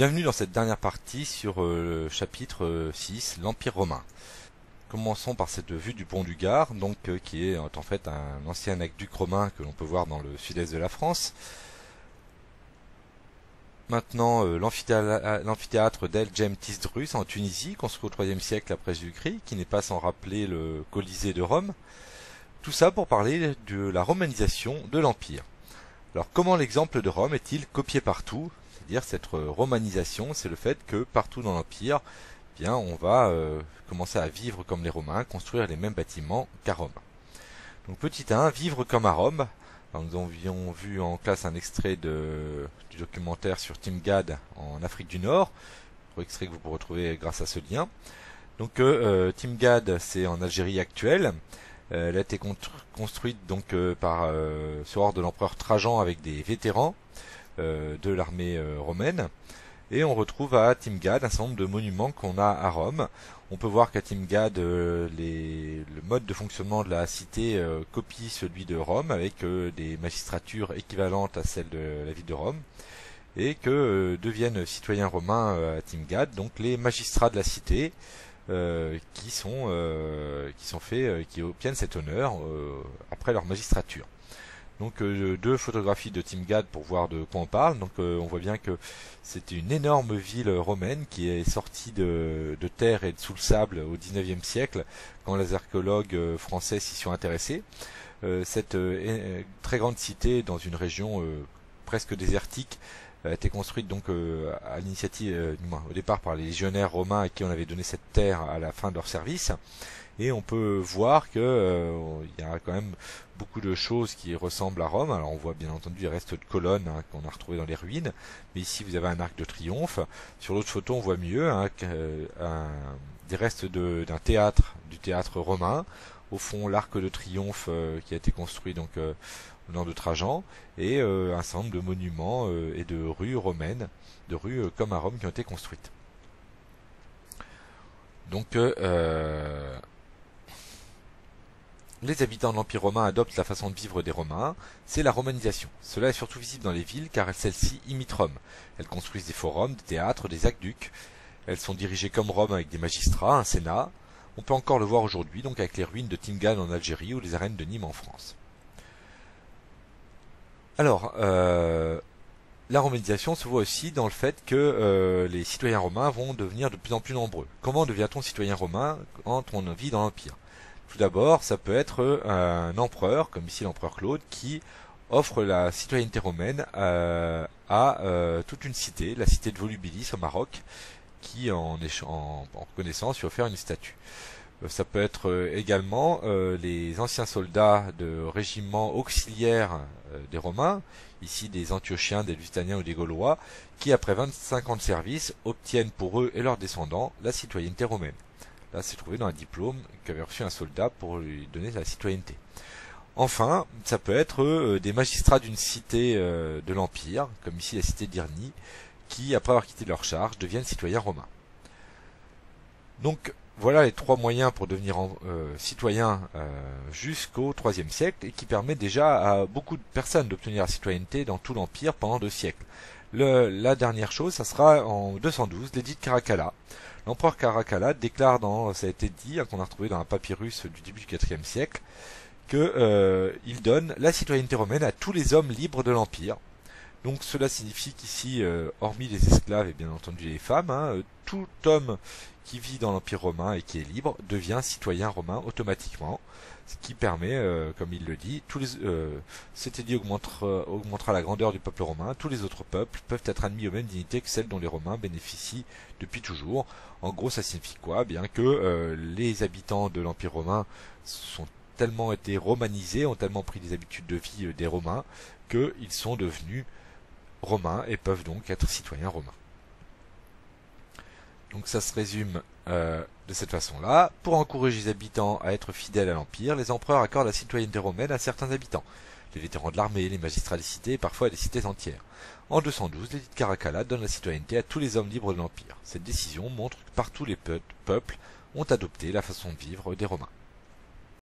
Bienvenue dans cette dernière partie sur le chapitre 6, l'Empire romain. Commençons par cette vue du pont du Gard, qui est en fait un ancien aqueduc romain que l'on peut voir dans le sud-est de la France. Maintenant, l'amphithéâtre d'El Djem Tisdrus en Tunisie, construit au IIIe siècle après Jésus-Christ, qui n'est pas sans rappeler le Colisée de Rome. Tout ça pour parler de la romanisation de l'Empire. Alors comment l'exemple de Rome est-il copié partout? C'est-à-dire cette romanisation, c'est le fait que partout dans l'Empire, bien, on va commencer à vivre comme les Romains, construire les mêmes bâtiments qu'à Rome. Donc petit 1, vivre comme à Rome. Alors, nous avions vu en classe un extrait du documentaire sur Timgad en Afrique du Nord, extrait que vous pourrez retrouver grâce à ce lien. Donc Timgad, c'est en Algérie actuelle. Elle a été construite sur ordre de l'empereur Trajan avec des vétérans de l'armée romaine. Et on retrouve à Timgad un certain nombre de monuments qu'on a à Rome. On peut voir qu'à Timgad, le mode de fonctionnement de la cité copie celui de Rome, avec des magistratures équivalentes à celles de la ville de Rome, et que deviennent citoyens romains à Timgad, donc les magistrats de la cité, qui obtiennent cet honneur après leur magistrature. Donc deux photographies de Timgad pour voir de quoi on parle. Donc on voit bien que c'était une énorme ville romaine qui est sortie de terre et de sous le sable au XIXe siècle quand les archéologues français s'y sont intéressés. Cette très grande cité dans une région presque désertique a été construite donc à l'initiative, au départ par les légionnaires romains à qui on avait donné cette terre à la fin de leur service. Et on peut voir que il y a quand même beaucoup de choses qui ressemblent à Rome. Alors on voit bien entendu les restes de colonnes qu'on a retrouvés dans les ruines, mais ici vous avez un arc de triomphe. Sur l'autre photo on voit mieux des restes d'un théâtre, du théâtre romain. Au fond l'arc de triomphe qui a été construit donc au nord de Trajan, et un certain nombre de monuments et de rues romaines, de rues comme à Rome qui ont été construites. Donc les habitants de l'Empire romain adoptent la façon de vivre des Romains, c'est la romanisation. Cela est surtout visible dans les villes car celles-ci imitent Rome. Elles construisent des forums, des théâtres, des aqueducs. Elles sont dirigées comme Rome avec des magistrats, un sénat. On peut encore le voir aujourd'hui donc avec les ruines de Timgad en Algérie ou les arènes de Nîmes en France. Alors, la romanisation se voit aussi dans le fait que les citoyens romains vont devenir de plus en plus nombreux. Comment devient-on citoyen romain quand on vit dans l'Empire ? Tout d'abord, ça peut être un empereur, comme ici l'empereur Claude, qui offre la citoyenneté romaine à toute une cité, la cité de Volubilis au Maroc, qui en reconnaissance lui offert une statue. Ça peut être également les anciens soldats de régiments auxiliaires des Romains, ici des Antiochiens, des Lusitaniens ou des Gaulois, qui après 25 ans de service obtiennent pour eux et leurs descendants la citoyenneté romaine. Là, c'est trouvé dans un diplôme qu'avait reçu un soldat pour lui donner la citoyenneté. Enfin, ça peut être des magistrats d'une cité de l'Empire, comme ici la cité d'Hyrnie, qui, après avoir quitté leur charge, deviennent citoyens romains. Donc, voilà les trois moyens pour devenir citoyen jusqu'au IIIe siècle, et qui permet déjà à beaucoup de personnes d'obtenir la citoyenneté dans tout l'Empire pendant 2 siècles. La dernière chose, ça sera en 212, l'édit de Caracalla. L'empereur Caracalla déclare ça a été dit, qu'on a retrouvé dans un papyrus du début du IVe siècle, qu'il donne la citoyenneté romaine à tous les hommes libres de l'Empire. Donc cela signifie qu'ici, hormis les esclaves et bien entendu les femmes, tout homme qui vit dans l'Empire romain et qui est libre devient citoyen romain automatiquement, ce qui permet, comme il le dit, cet édit augmentera la grandeur du peuple romain. Tous les autres peuples peuvent être admis aux mêmes dignités que celles dont les Romains bénéficient depuis toujours. En gros, ça signifie quoi? Bien que les habitants de l'Empire romain sont tellement été romanisés, ont tellement pris des habitudes de vie des Romains, qu'ils sont devenus romains et peuvent donc être citoyens romains. Donc ça se résume de cette façon-là. Pour encourager les habitants à être fidèles à l'Empire, les empereurs accordent la citoyenneté romaine à certains habitants, les vétérans de l'armée, les magistrats des cités et parfois à des cités entières. En 212, l'édit de Caracalla donne la citoyenneté à tous les hommes libres de l'Empire. Cette décision montre que partout les peuples ont adopté la façon de vivre des Romains.